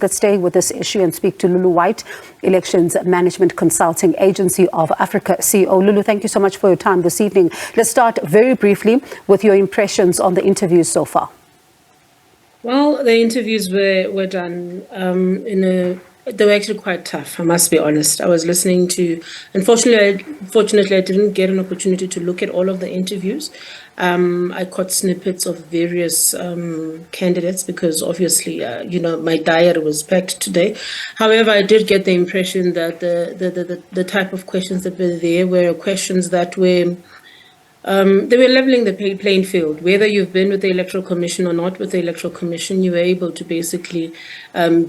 Let's stay with this issue and speak to Lulu White, Elections Management Consulting Agency of Africa CEO. Lulu, thank you so much for your time this evening. Let's start very briefly with your impressions on the interviews so far. Well, the interviews were done they were actually quite tough, I must be honest. I was listening to, unfortunately, I didn't get an opportunity to look at all of the interviews. I caught snippets of various candidates because obviously, my diary was packed today. However, I did get the impression that the type of questions that were there were questions that were they were leveling the playing field. Whether you've been with the Electoral Commission or not with the Electoral Commission, you were able to basically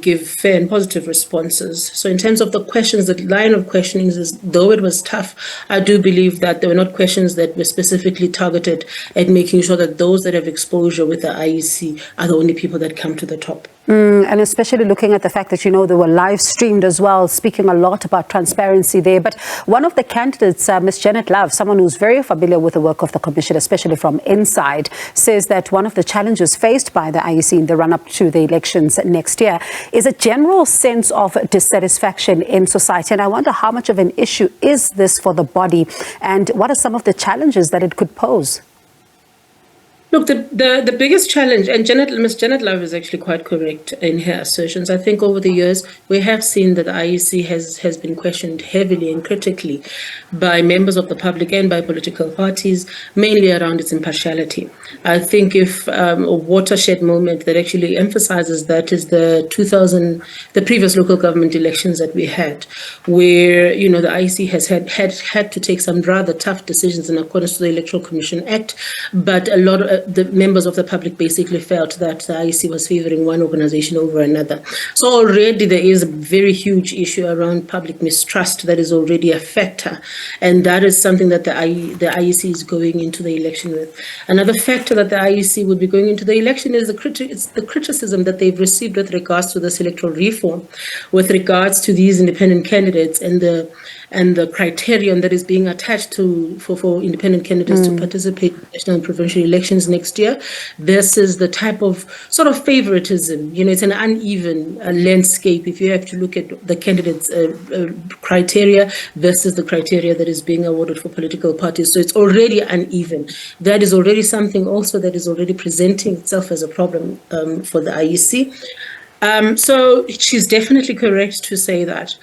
give fair and positive responses. So in terms of the questions, the line of questioning is, though it was tough, I do believe that there were not questions that were specifically targeted at making sure that those that have exposure with the IEC are the only people that come to the top. And especially looking at the fact that, they were live streamed as well, speaking a lot about transparency there. But one of the candidates, Ms. Janet Love, someone who's very familiar with the work of the Commission, especially from inside, says that one of the challenges faced by the IEC in the run-up to the elections next year is a general sense of dissatisfaction in society. And I wonder how much of an issue is this for the body, and what are some of the challenges that it could pose? Look, the biggest challenge, and Ms. Janet Love is actually quite correct in her assertions. I think over the years, we have seen that the IEC has been questioned heavily and critically by members of the public and by political parties, mainly around its impartiality. I think if a watershed moment that actually emphasizes that is the previous local government elections that we had, where, the IEC has had to take some rather tough decisions in accordance to the Electoral Commission Act, but a lot of the members of the public basically felt that the IEC was favoring one organization over another. So already there is a very huge issue around public mistrust that is already a factor, and that is something that the IEC is going into the election with. Another factor that the IEC would be going into the election is the criticism that they've received with regards to the electoral reform, with regards to these independent candidates and the criterion that is being attached for independent candidates to participate in national and provincial elections next year. This is the type of sort of favoritism. It's an uneven landscape if you have to look at the candidates' criteria versus the criteria that is being awarded for political parties. So it's already uneven. That is already something also that is already presenting itself as a problem for the IEC. So she's definitely correct to say that.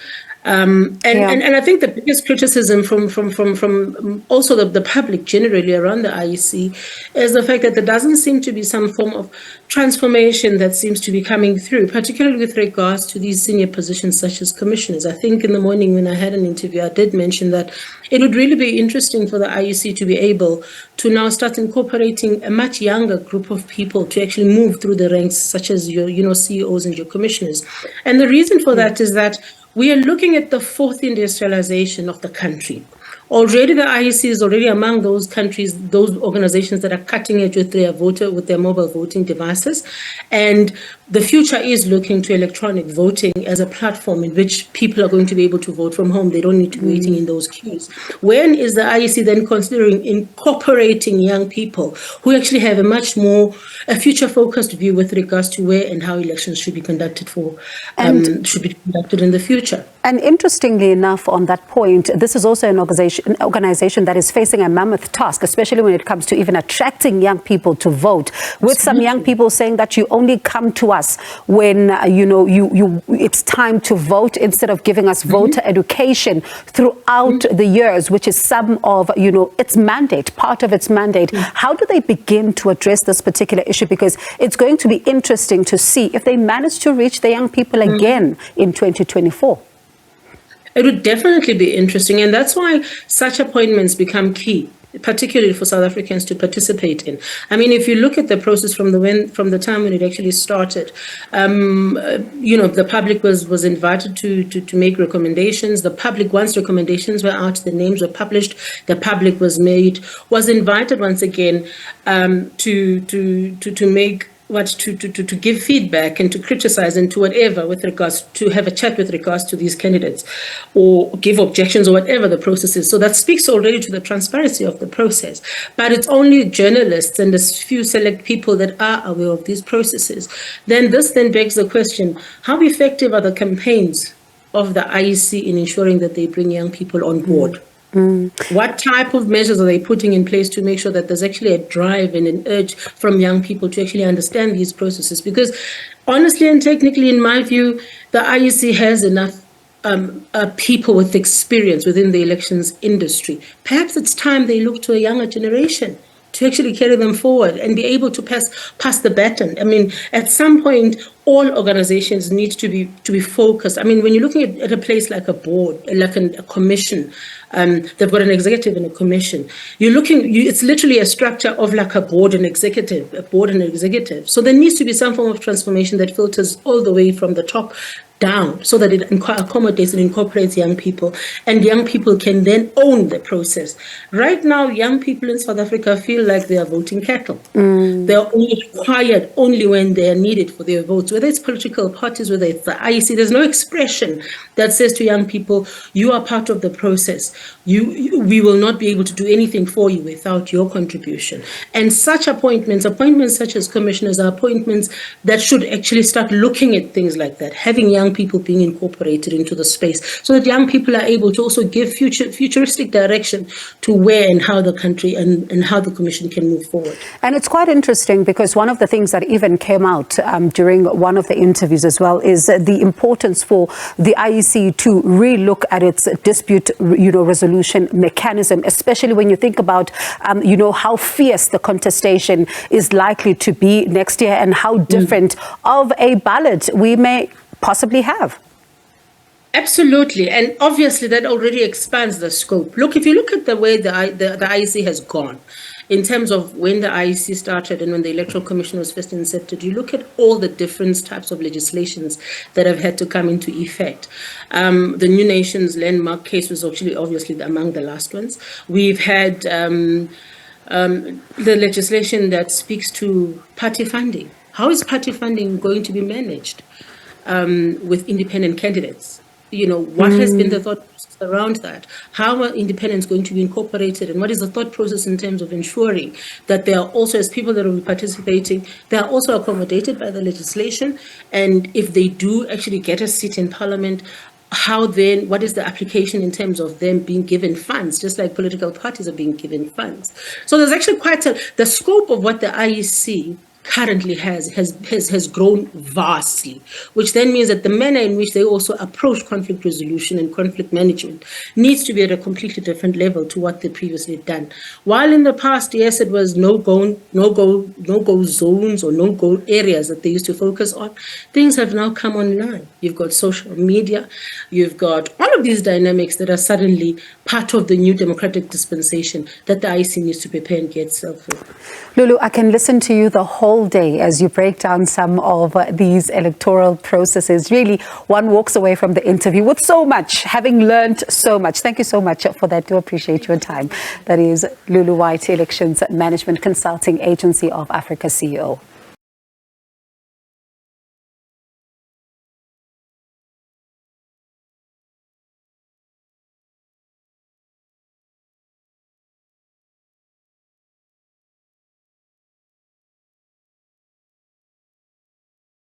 And I think the biggest criticism from also the public generally around the IEC is the fact that there doesn't seem to be some form of transformation that seems to be coming through, particularly with regards to these senior positions such as commissioners. I think in the morning when I had an interview, I did mention that it would really be interesting for the IEC to be able to now start incorporating a much younger group of people to actually move through the ranks, such as your CEOs and your commissioners. And the reason for that is that we are looking at the fourth industrialization of the country. Already the IEC is already among those countries, those organizations that are cutting edge with their mobile voting devices. And the future is looking to electronic voting as a platform in which people are going to be able to vote from home. They don't need to be waiting in those queues. When is the IEC then considering incorporating young people who actually have a future-focused view with regards to where and how elections should be conducted in the future? And interestingly enough, on that point, this is also an organization that is facing a mammoth task, especially when it comes to even attracting young people to vote, with some young people saying that you only come to us when it's time to vote, instead of giving us voter education throughout the years, which is some of its mandate, part of its mandate. How do they begin to address this particular issue? Because it's going to be interesting to see if they manage to reach the young people again in 2024. It would definitely be interesting, and that's why such appointments become key, particularly for South Africans to participate in. I mean, if you look at the process from the time when it actually started, the public was invited to make recommendations. The public, once recommendations were out, the names were published, the public was invited once again to make to give feedback and to criticize and to whatever with regards to have a chat with regards to these candidates or give objections or whatever the process is. So that speaks already to the transparency of the process. But it's only journalists and a few select people that are aware of these processes. Then this then begs the question, how effective are the campaigns of the IEC in ensuring that they bring young people on board? What type of measures are they putting in place to make sure that there's actually a drive and an urge from young people to actually understand these processes? Because honestly and technically, in my view, the IEC has enough people with experience within the elections industry. Perhaps it's time they look to a younger generation to actually carry them forward and be able to pass the baton. I mean, at some point, all organizations need to be focused. I mean, when you're looking at a place like a board, like a commission, they've got an executive and a commission. It's literally a structure of like a board and executive. So there needs to be some form of transformation that filters all the way from the top down so that it accommodates and incorporates young people, and young people can then own the process. Right now, young people in South Africa feel like they are voting cattle. They are only required only when they are needed for their votes, whether it's political parties, whether it's the IEC. There's no expression that says to young people, you are part of the process. We will not be able to do anything for you without your contribution. And such appointments such as commissioners, are appointments that should actually start looking at things like that, having young people being incorporated into the space so that young people are able to also give futuristic direction to where and how the country and how the commission can move forward. And it's quite interesting because one of the things that even came out during one of the interviews as well is the importance for the IEC to relook at its dispute resolution mechanism, especially when you think about how fierce the contestation is likely to be next year and how different of a ballot we may possibly have. Absolutely. And obviously that already expands the scope. Look, if you look at the way the IEC has gone in terms of when the IEC started and when the Electoral Commission was first incepted, you look at all the different types of legislations that have had to come into effect. The New Nations landmark case was actually obviously among the last ones. We've had the legislation that speaks to party funding. How is party funding going to be managed with independent candidates? What has been the thought process around that? How are independents going to be incorporated? And what is the thought process in terms of ensuring that they are also, as people that will be participating, they are also accommodated by the legislation? And if they do actually get a seat in Parliament, what is the application in terms of them being given funds, just like political parties are being given funds? So there's actually the scope of what the IEC currently has grown vastly, which then means that the manner in which they also approach conflict resolution and conflict management needs to be at a completely different level to what they previously done. While in the past, yes, it was no-go zones or no-go areas that they used to focus on, things have now come online. You've got social media, you've got all of these dynamics that are suddenly part of the new democratic dispensation that the IEC needs to prepare and get itself for. Lulu, I can listen to you the whole day as you break down some of these electoral processes. Really, one walks away from the interview with so much, having learned so much. Thank you so much for that. Do appreciate your time. That is Lulu White, Elections Management Consulting Agency of Africa CEO.